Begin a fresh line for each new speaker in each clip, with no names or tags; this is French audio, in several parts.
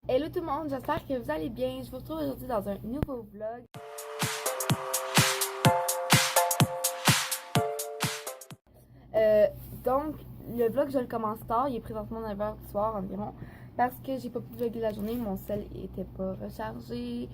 Hello tout le monde, j'espère que vous allez bien. Je vous retrouve aujourd'hui dans un nouveau vlog. Donc, le vlog, je le commence tard. Il est présentement 9h du soir environ. Parce que j'ai pas pu vlogger la journée. Mon sel était pas rechargé.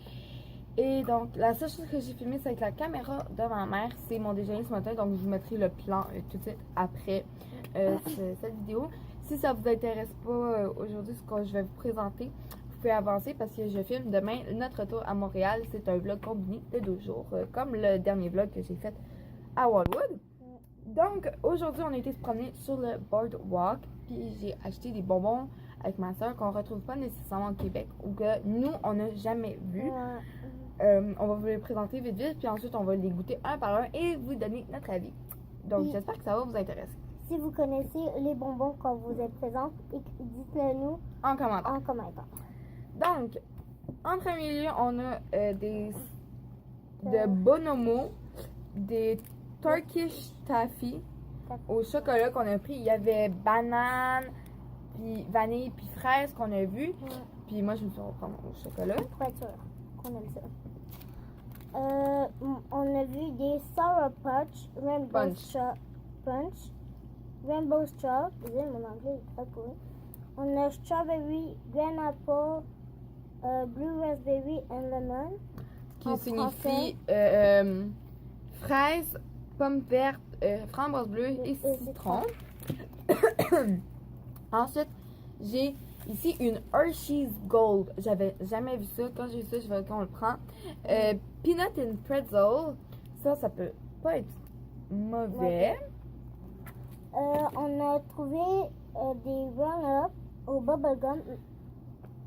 Et donc, la seule chose que j'ai filmé, c'est avec la caméra de ma mère. C'est mon déjeuner ce matin. Donc, je vous mettrai le plan tout de suite après cette vidéo. Si ça vous intéresse pas aujourd'hui, ce que je vais vous présenter, vous pouvez avancer parce que je filme demain notre retour à Montréal. C'est un vlog combiné de 2 jours, comme le dernier vlog que j'ai fait à Wildwood. Donc, aujourd'hui, on a été se promener sur le boardwalk. Puis, j'ai acheté des bonbons avec ma soeur qu'on retrouve pas nécessairement au Québec ou que nous, on n'a jamais vu. On va vous les présenter vite vite, puis ensuite, on va les goûter un par un et vous donner notre avis. Donc, j'espère que ça va vous intéresser.
Si vous connaissez les bonbons qu'on vous est présente, dites-le nous
En commentaire.
en commentaire.
Donc, en premier lieu, on a de Bonomo, des Turkish Taffy au chocolat qu'on a pris. Il y avait banane, puis vanille, puis fraise qu'on a vu. Puis moi, je me suis reprendre au chocolat.
Pour être sûr qu'on aime ça. On a vu des Sour Punch, Rainbow Straw, désolé, mon anglais est très pourri. On a Strawberry, Green Apple, Blue Raspberry and Lemon.
Qui signifie fraise, pomme verte, framboise bleue et citron. Ensuite, j'ai ici une Hershey's Gold. J'avais jamais vu ça. Quand j'ai vu ça, je vais qu'on le prend. Peanut and Pretzel. Ça peut pas être mauvais.
On a trouvé des Run-Up au Bubblegum.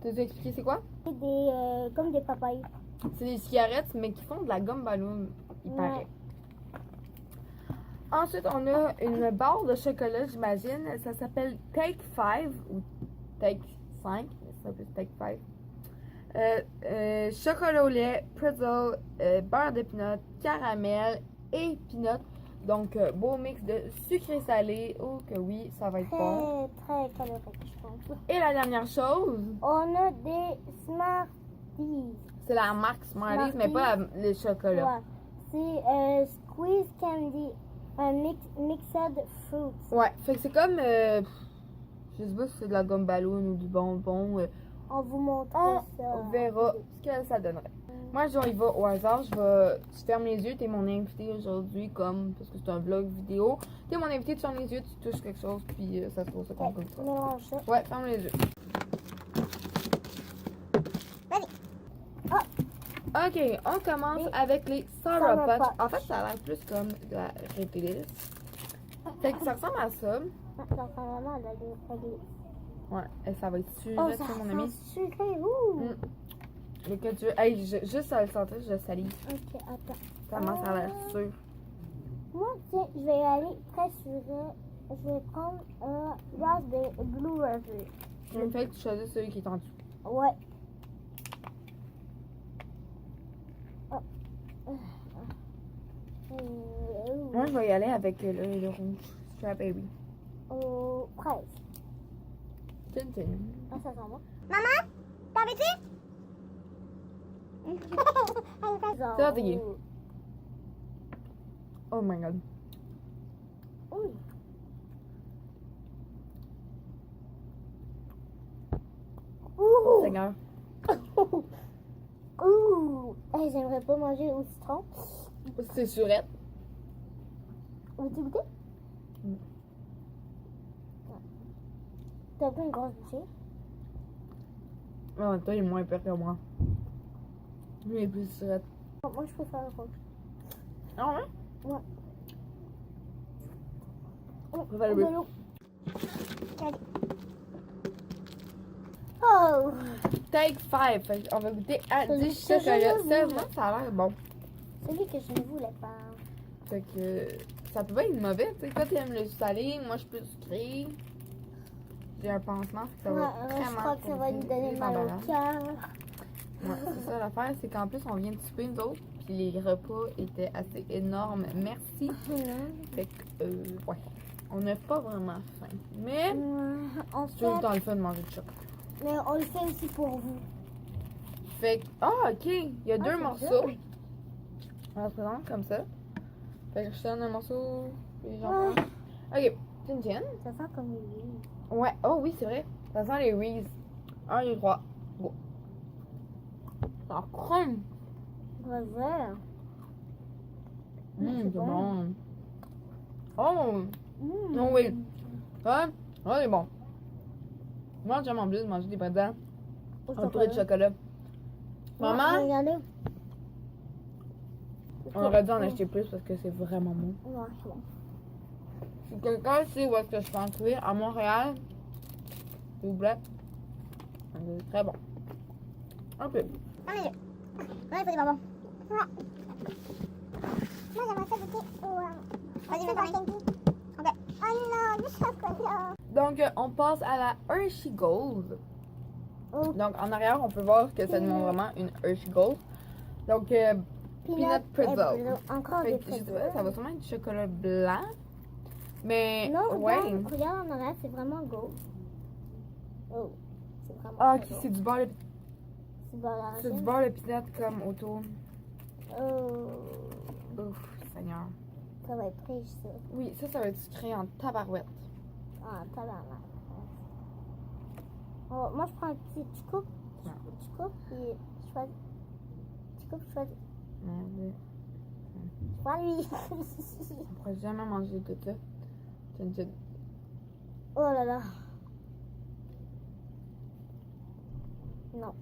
Tu veux expliquer c'est quoi?
Comme des papayes.
C'est des cigarettes, mais qui font de la gomme ballon, il paraît. Ensuite, on a une barre de chocolat, j'imagine. Ça s'appelle Take 5 ou Take 5. Ça s'appelle Take 5. Chocolat au lait, pretzel, beurre de peanut, caramel et peanut. Donc, beau mix de sucré salé. Oh que oui, ça va être bon.
Très calorique, je pense.
Et la dernière chose,
on a des Smarties.
C'est la marque Smarties, mais pas le chocolat.
Ouais. C'est Squeeze Candy, un mixed fruits.
Ouais, fait que c'est comme, je sais pas si c'est de la gomme ballon ou du bonbon.
On vous montre ça.
On verra ce que ça donnerait. Moi, j'y vais au hasard. Tu fermes les yeux, t'es mon invité aujourd'hui, parce que c'est un vlog vidéo. T'es mon invité, tu fermes les yeux, tu touches quelque chose, puis ça se trouve ça comme ça.
Mélange ça.
Ouais, ferme les yeux. Ok, on commence avec les Sour Punch. En fait, ça a l'air plus comme de la réglisse. Fait que ça ressemble à ça.
Ça ressemble vraiment à de la réglisse.
Ouais, et ça va être sucré, mon ami.
Sucré,
Le que tu veux. Hey, juste à le sentir, je salive.
Ok, attends.
Comment ça a l'air sûr?
Moi, tiens, je vais aller très sûr. Je vais prendre un Blue Raspberry.
Je me fais que tu choisis celui qui est en dessous.
Ouais.
Moi, je vais y aller avec le rouge. Strawberry.
Fraise.
Tintin.
Ah, ça sent bon. Maman, t'as appétit?
C'est fatigué. Oh my god. Seigneur.
Hey, j'aimerais pas manger au citron.
C'est surette.
Veux-tu goûter? T'as pris une grosse bouchée?
Oh, toi, il est moins pire que moi. Lui, il est plus surette.
Moi, je préfère le rouge.
Ah ouais?
Ouais.
Je préfère le bleu.
Allez. Oh!
Take 5. On va goûter à du chocolat. Seulement, ça a l'air bon.
Celui que je ne voulais pas.
Fait que ça peut pas être mauvais. Tu sais, toi, t'aimes le salé, moi, je suis plus sucré. J'ai un pansement, fait que ça va très mal.
Je crois que ça va nous donner mal au cœur.
Ouais, c'est ça l'affaire, c'est qu'en plus, on vient de souper nous autres, puis les repas étaient assez énormes. Merci. Fait que, ouais, on n'a pas vraiment faim. Mais,
on
c'est tout le temps le fun de manger du chocolat.
Mais on le fait aussi pour vous.
Fait que, ah, ok, il y a deux
c'est
morceaux.
bien.
On se présente comme ça. Fait que je te donne un morceau, puis j'en
Ah.
prends. Ok, chin chin.
Ça sent comme une
Ouais, oh oui, c'est vrai. Ça sent les Reese. 1, 2, 3. Go. Ça crème.
revers.
C'est
c'est
bon. Oh,
Mmh.
non, oui. Ouais, c'est bon. Moi, j'aime en plus manger des prédents entourés de chocolat. Maman,
Regardez.
on aurait dû en acheter plus parce que c'est vraiment bon.
Ouais, c'est bon.
Si quelqu'un sait où est-ce que je peux en trouver, à Montréal, s'il vous plaît, c'est très bon. Un peu.
Ah, mais il faut des bonbons. Ouais. Moi, j'aimerais ça goûter au... Vas-y, maintenant. Ok. Oh non, du chocolat.
Donc, on passe à la Hershey Gold.
Oh.
Donc, en arrière, on peut voir que ça nous montre vraiment une Hershey Gold. Donc, Peanut pretzel.
Encore
fait
des
que, je sais pas,
pretzels.
ça va sûrement être du chocolat blanc. Mais,
Non,
ouais.
regarde en arrière, c'est vraiment gold. Oh, c'est vraiment
Ah,
très
ok,
bon.
c'est du beurre de,
C'est beurre
c'est du
d'arachide.
beurre de peanut comme autour.
Oh,
Ouf, Seigneur.
ça va être riche, ça.
Oui, ça va être sucré en tabarouette.
Ah, tabarnak. Oh, moi, je prends un petit... Tu coupes,
Non.
tu coupes, puis je choisis. Tu coupes, je choisis.
Merde.
Je prends lui.
On pourrait jamais manger tout ça. Chin chin.
Oh là là. Non.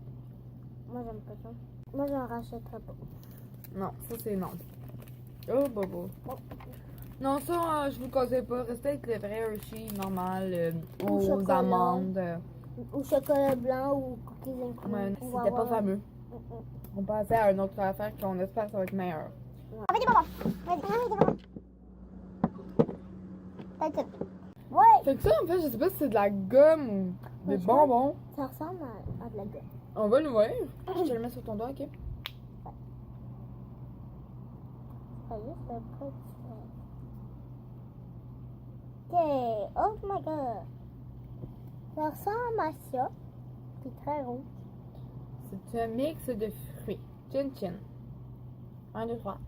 Moi, j'aime pas ça. Moi, j'en rachèterais pas.
Non, ça c'est non. Oh, bobo. Non, ça, je vous le conseille pas. Restez avec le vrai Hershey normal,
Ou
aux
chocolat.
amandes.
Ou chocolat blanc ou cookies and cream.
Ouais,
On va
c'était pas
voir.
fameux. On passait à une autre affaire qu'on espère que ça va être meilleur.
On fait des bonbons. Vas-y, on fait des bonbons. That's it. Ouais.
Fait que ça, en fait, je sais pas si c'est de la gomme ou des
Franchement.
bonbons.
Ça ressemble à de la gomme.
On va l'ouvrir. Je te le mets sur ton doigt, ok?
Ça juste le petit. Ok. Oh my god. Ça ressemble à ça. C'est très rouge.
C'est un mix de fruits. Chin chin. 1, 2, 3.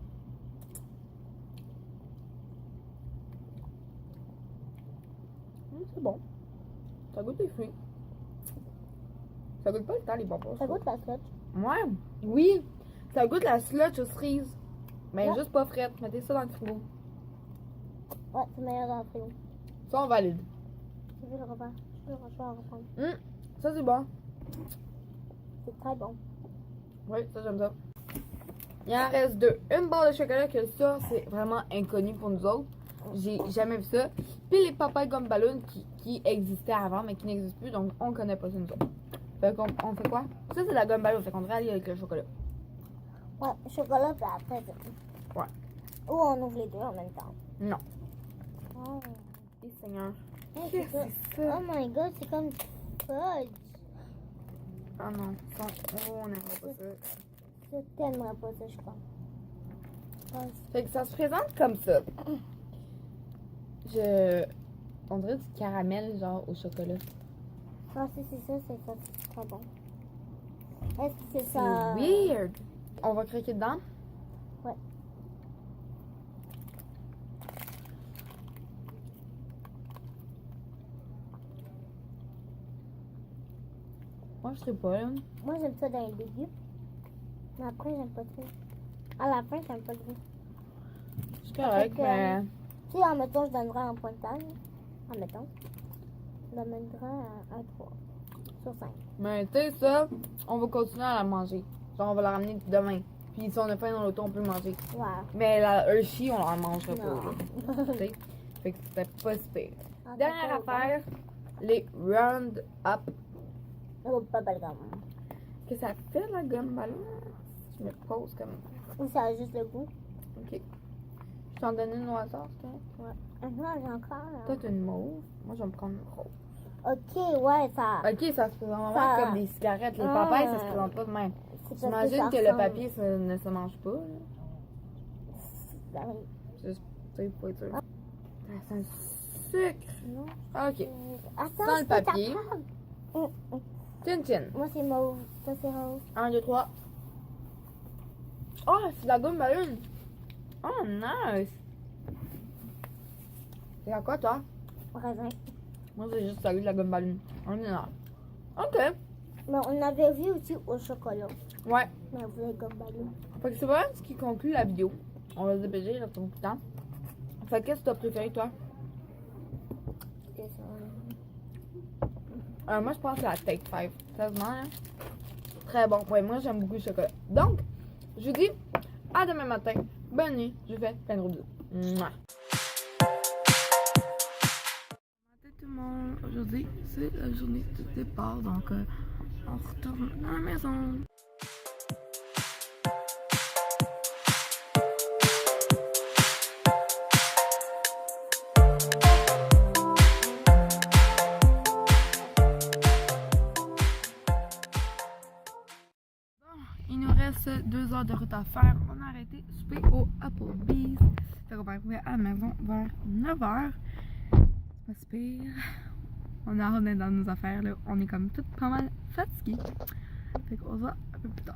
C'est bon. Ça goûte les fruits. Ça goûte pas le temps, les bonbons.
Ça goûte la slotch.
Ouais. Oui. Ça goûte la slotch aux cerises. Mais
Ouais.
juste pas frette. Mettez ça dans le frigo.
Ouais, c'est meilleur dans le frigo.
Ça, on valide.
Je vais le refaire. Je vais le reprendre.
Ça, c'est bon.
C'est très bon.
Oui, ça, j'aime ça. Il en reste deux. Une barre de chocolat que ça, c'est vraiment inconnu pour nous autres. J'ai jamais vu ça. Puis les Popeye Gum Balloon qui existaient avant, mais qui n'existent plus. Donc, on connaît pas ça, nous autres. Fait qu'on on fait quoi? Ça, c'est la gomme ballon. Fait qu'on devrait aller avec le chocolat.
Ouais, chocolat, puis après, c'est...
Ouais.
Ou on ouvre les deux en même temps.
Non.
Oh,
Et Seigneur.
Hey,
Qu'est-ce que c'est ça?
Oh my god, c'est comme fudge.
Ah non. On n'aimera pas ça.
Je t'aimerais pas ça, je crois. Ouais,
Fait que ça se présente comme ça. On dirait du caramel, genre, au chocolat.
ah, si c'est ça, c'est très bon. Est-ce que c'est
C'est
ça?
weird. On va craquer dedans?
Ouais.
Moi, je sais pas, là.
Moi, j'aime ça dans les début. Mais après, j'aime pas trop. À la fin, j'aime pas trop.
C'est correct,
Fait que,
mais...
Si, en mettant, je donnerais un pointage. En mettant. Je donnerais un 3 sur 5.
Mais tu sais, ça, on va continuer à la manger. Genre, on va la ramener demain. Puis si on a faim dans l'auto, on peut le manger.
Ouais.
Mais la Hershey, on la mangerait pas.
Non.
là. Tu sais? Fait que c'était pas super.
En
Dernière
fait,
affaire, les Round Up.
Oh, pas balgam.
Qu'est-ce que ça fait, la gomme ballon? Je me pose comme...
Ou ça a juste le goût.
Ok. Je t'en donne une au hasard, toi?
Maintenant, j'ai encore.
Toi, t'as une mauve. Moi, je vais me prendre une rose.
Ok, ouais, ça.
Ok, ça se présente vraiment
Ça-
comme des cigarettes. Les
Ah.
papayes, ça se présente pas de même.
C'est parce
J'imagine
ça
que le
ressemble.
papier, ça ne se mange pas. Là.
Ça arrive.
Juste, tu sais, pour être sûr. Ça sent le sucre.
Non.
Ok.
Attends,
Sans
je
le
peux
papier.
t'apprendre.
Tiens, tiens.
Moi, c'est mauve. Toi, c'est rose.
1, 2, 3. Oh, c'est de la gomme ballon. Oh, nice. C'est à quoi, toi?
Raisin.
Moi, c'est juste de la gomme ballon. Ordinaire. Ok.
Mais on avait vu aussi au chocolat.
Ouais.
Mais vous avez gomme ballon.
Fait que c'est vraiment ce qui conclut la vidéo. On va se dépêcher, il reste beaucoup de temps. Fait que qu'est-ce que t'as préféré, toi?
C'est ça.
Moi, je pense que c'est la Take 5. Sérieusement, hein? Très bon. Ouais, moi, j'aime beaucoup le chocolat. Donc, je vous dis à demain matin. Bonne nuit. Je vous fais plein de gros bisous. Mouah. Matin tout le monde. Aujourd'hui, c'est la journée de départ. Donc, on retourne à la maison. Il nous reste 2 heures de route à faire. On a arrêté souper au Applebee's. Fait qu'on va arriver à la maison vers 9h. C'est pas si pire. On est dans nos affaires là. On est comme toutes pas mal fatiguées. Fait qu'on se voit un peu plus tard.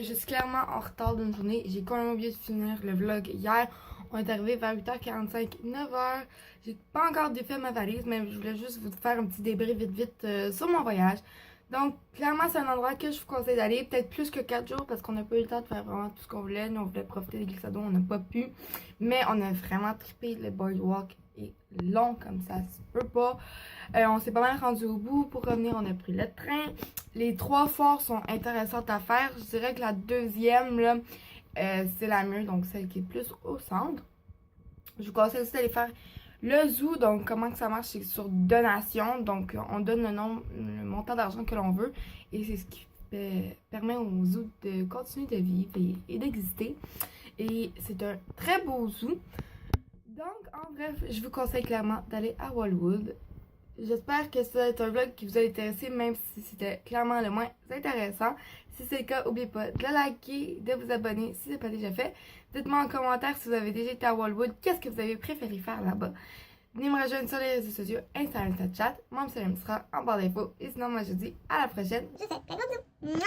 Je suis clairement en retard d'une journée. J'ai quand même oublié de finir le vlog hier. On est arrivé vers 8h45, 9h. J'ai pas encore défait ma valise, mais je voulais juste vous faire un petit débrief vite sur mon voyage. Donc, clairement, c'est un endroit que je vous conseille d'aller. Peut-être plus que 4 jours parce qu'on n'a pas eu le temps de faire vraiment tout ce qu'on voulait. Nous, on voulait profiter des glissados, on n'a pas pu. Mais on a vraiment trippé. Le boardwalk est long comme ça se peut pas. On s'est pas mal rendu au bout. Pour revenir, on a pris le train. Les 3 foires sont intéressantes à faire. Je dirais que la deuxième, là, c'est la mieux, donc celle qui est plus au centre. Je vous conseille aussi d'aller faire le zoo. Donc, comment que ça marche, c'est sur donation. Donc, on donne le montant d'argent que l'on veut. Et c'est ce qui permet au zoo de continuer de vivre et d'exister. Et c'est un très beau zoo. Donc, en bref, je vous conseille clairement d'aller à Wildwood. J'espère que ça va être un vlog qui vous a intéressé, même si c'était clairement le moins intéressant. Si c'est le cas, n'oubliez pas de le liker, de vous abonner si ce n'est pas déjà fait. Dites-moi en commentaire si vous avez déjà été à Wildwood, qu'est-ce que vous avez préféré faire là-bas. Venez me rejoindre sur les réseaux sociaux, Instagram, Snapchat. Mon Instagram sera en barre d'infos. Et sinon, moi je vous dis à la prochaine.
Je sais, gros bisous.